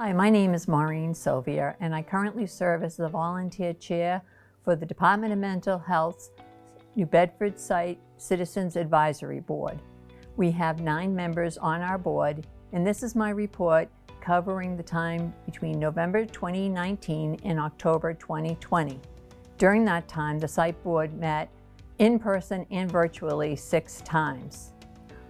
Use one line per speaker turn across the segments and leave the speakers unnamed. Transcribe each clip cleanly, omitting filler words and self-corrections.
Hi, my name is Maureen, Sylvia, and I currently serve as the volunteer chair for the Department of Mental Health's New Bedford Site Citizens Advisory Board. We have 9 members on our board, and this is my report covering the time between November 2019 and October 2020. During that time, the site board met in person and virtually 6 times.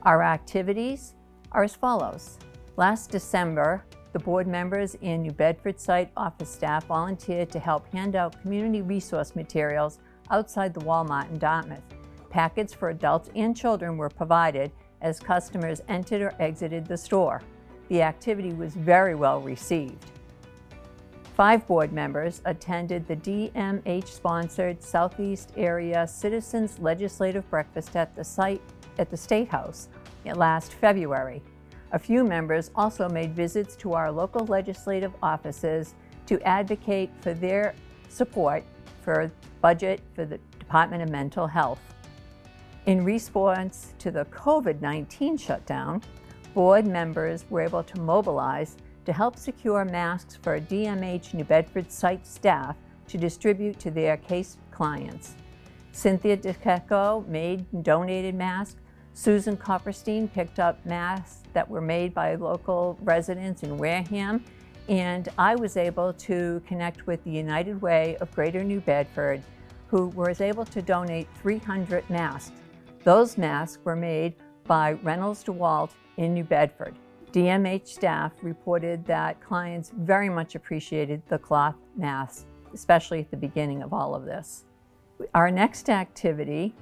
Our activities are as follows. Last December, the board members and New Bedford site office staff volunteered to help hand out community resource materials outside the Walmart in Dartmouth. Packets for adults and children were provided as customers entered or exited the store. The activity was very well received. 5 board members attended the DMH-sponsored Southeast Area Citizens Legislative Breakfast at the State House last February. A few members also made visits to our local legislative offices to advocate for their support for budget for the Department of Mental Health. In response to the COVID-19 shutdown, board members were able to mobilize to help secure masks for DMH New Bedford site staff to distribute to their case clients. Cynthia DeCecco made and donated masks. Susan Copperstein picked up masks that were made by local residents in Wareham, and I was able to connect with the United Way of Greater New Bedford, who was able to donate 300 masks. Those masks were made by Reynolds DeWalt in New Bedford. DMH staff reported that clients very much appreciated the cloth masks, especially at the beginning of all of this. Our next activity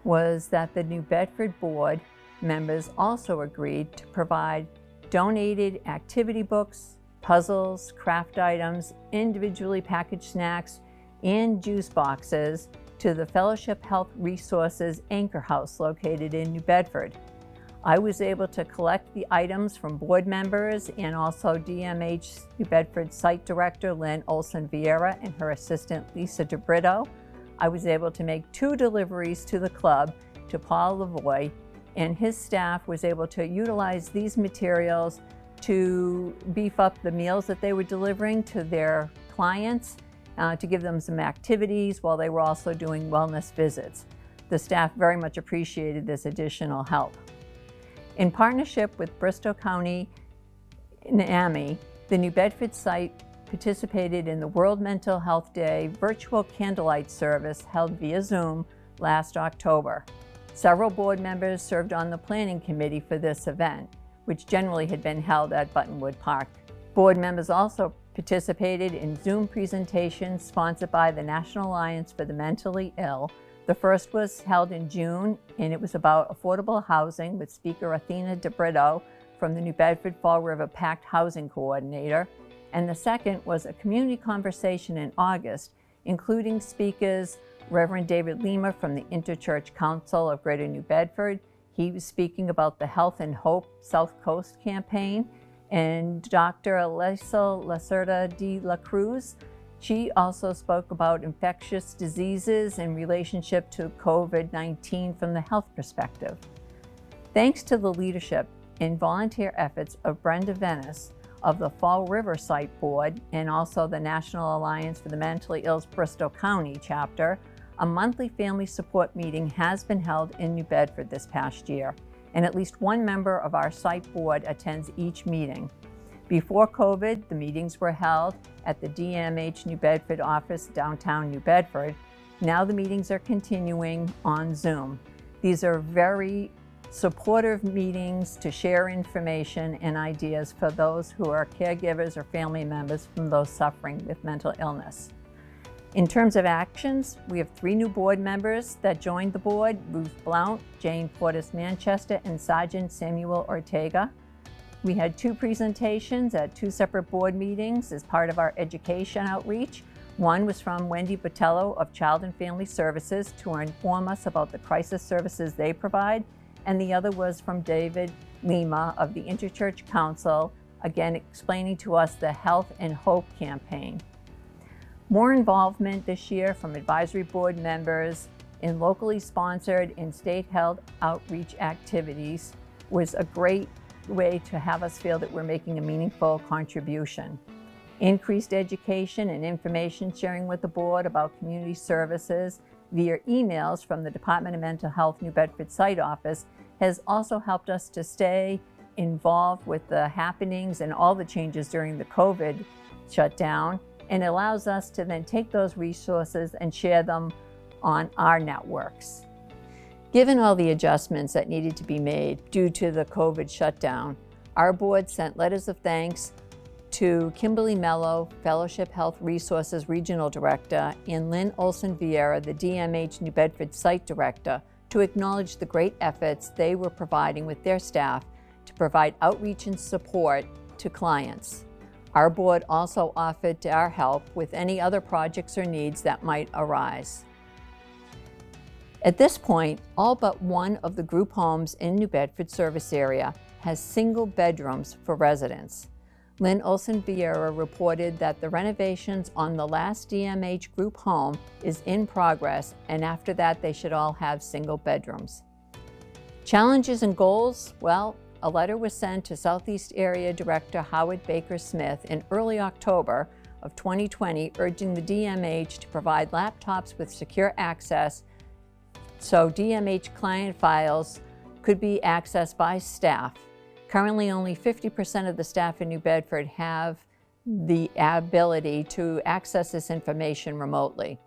was that the New Bedford board members also agreed to provide donated activity books, puzzles, craft items, individually packaged snacks, and juice boxes to the Fellowship Health Resources Anchor House located in New Bedford. I was able to collect the items from board members and also DMH New Bedford Site Director Lynn Olson-Vieira and her assistant Lisa DeBrito. I was able to make 2 deliveries to the club to Paul Lavoie, and his staff was able to utilize these materials to beef up the meals that they were delivering to their clients, to give them some activities while they were also doing wellness visits. The staff very much appreciated this additional help. In partnership with Bristol County NAMI, the New Bedford site participated in the World Mental Health Day virtual Candlelight service held via Zoom last October. Several board members served on the planning committee for this event, which generally had been held at Buttonwood Park. Board members also participated in Zoom presentations sponsored by the National Alliance for the Mentally Ill. The first was held in June, and it was about affordable housing with speaker Athena DeBrito from the New Bedford Fall River Pact Housing Coordinator. And the second was a community conversation in August, including speakers Reverend David Lima from the Interchurch Council of Greater New Bedford. He was speaking about the Health and Hope South Coast campaign, and Dr. Elisa Lacerda de la Cruz. She also spoke about infectious diseases in relationship to COVID-19 from the health perspective. Thanks to the leadership and volunteer efforts of Brenda Venice of the Fall River Site Board and also the National Alliance for the Mentally Ill's Bristol County chapter, a monthly family support meeting has been held in New Bedford this past year, and at least 1 member of our site board attends each meeting. Before COVID, the meetings were held at the DMH New Bedford office downtown New Bedford. Now the meetings are continuing on Zoom. These are very supportive meetings to share information and ideas for those who are caregivers or family members from those suffering with mental illness. In terms of actions, we have 3 new board members that joined the board: Ruth Blount, Jane Portis Manchester, and Sergeant Samuel Ortega. We had 2 presentations at 2 separate board meetings as part of our education outreach. One was from Wendy Botello of Child and Family Services to inform us about the crisis services they provide, and the other was from David Lima of the Interchurch Council, again explaining to us the Health and Hope campaign. More involvement this year from advisory board members in locally sponsored and state-held outreach activities was a great way to have us feel that we're making a meaningful contribution. Increased education and information sharing with the board about community services via emails from the Department of Mental Health New Bedford site office has also helped us to stay involved with the happenings and all the changes during the COVID shutdown, and allows us to then take those resources and share them on our networks. Given all the adjustments that needed to be made due to the COVID shutdown, our board sent letters of thanks to Kimberly Mello, Fellowship Health Resources Regional Director, and Lynn Olson Vieira, the DMH New Bedford Site Director, to acknowledge the great efforts they were providing with their staff to provide outreach and support to clients. Our board also offered our help with any other projects or needs that might arise. At this point, all but one of the group homes in New Bedford service area has single bedrooms for residents. Lynn Olson Vieira reported that the renovations on the last DMH group home is in progress, and after that they should all have single bedrooms. Challenges and goals? Well, a letter was sent to Southeast Area Director Howard Baker Smith in early October of 2020 urging the DMH to provide laptops with secure access so DMH client files could be accessed by staff. Currently, only 50% of the staff in New Bedford have the ability to access this information remotely.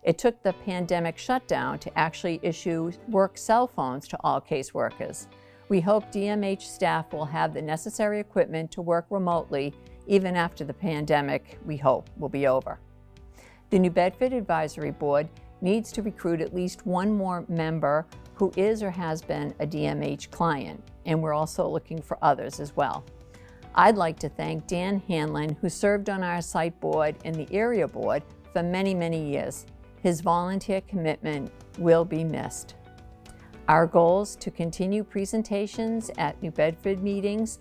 It took the pandemic shutdown to actually issue work cell phones to all caseworkers. We hope DMH staff will have the necessary equipment to work remotely even after the pandemic, we hope, will be over. The New Bedford Advisory Board needs to recruit at least one more member who is or has been a DMH client, and we're also looking for others as well. I'd like to thank Dan Hanlon, who served on our site board and the area board for many, many years. His volunteer commitment will be missed. Our goals to continue presentations at New Bedford meetings,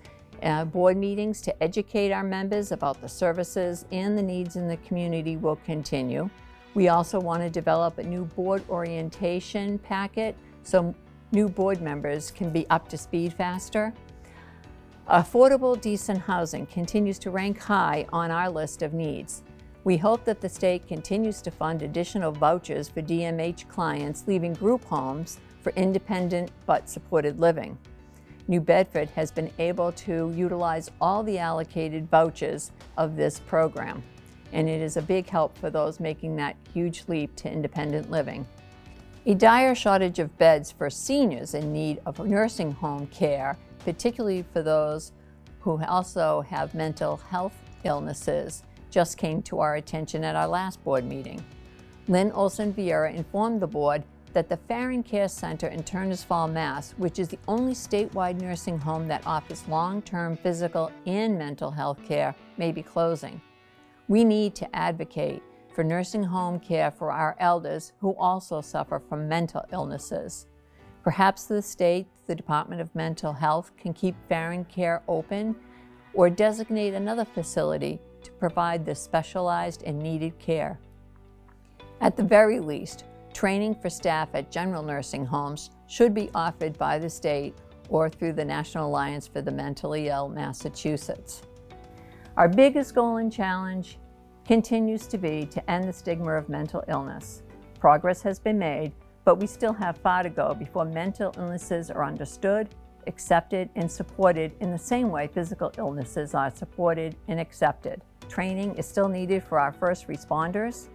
board meetings to educate our members about the services and the needs in the community will continue. We also want to develop a new board orientation packet so new board members can be up to speed faster. Affordable, decent housing continues to rank high on our list of needs. We hope that the state continues to fund additional vouchers for DMH clients leaving group homes for independent but supported living. New Bedford has been able to utilize all the allocated vouchers of this program, and it is a big help for those making that huge leap to independent living. A dire shortage of beds for seniors in need of nursing home care, particularly for those who also have mental health illnesses, just came to our attention at our last board meeting. Lynn Olson Vieira informed the board that the Farron Care Center in Turners Fall, Mass., which is the only statewide nursing home that offers long-term physical and mental health care, may be closing. We need to advocate for nursing home care for our elders who also suffer from mental illnesses. Perhaps the state, the Department of Mental Health, can keep Farron Care open or designate another facility to provide this specialized and needed care. At the very least, training for staff at general nursing homes should be offered by the state or through the National Alliance for the Mentally Ill, Massachusetts. Our biggest goal and challenge continues to be to end the stigma of mental illness. Progress has been made, but we still have far to go before mental illnesses are understood, accepted, and supported in the same way physical illnesses are supported and accepted. Training is still needed for our first responders,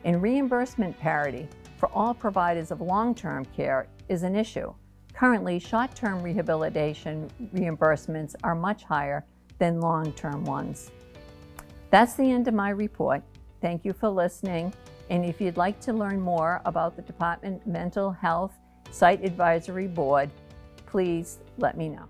and reimbursement parity for all providers of long-term care is an issue. Currently, short-term rehabilitation reimbursements are much higher than long-term ones. That's the end of my report. Thank you for listening. And if you'd like to learn more about the Department of Mental Health Site Advisory Board, please let me know.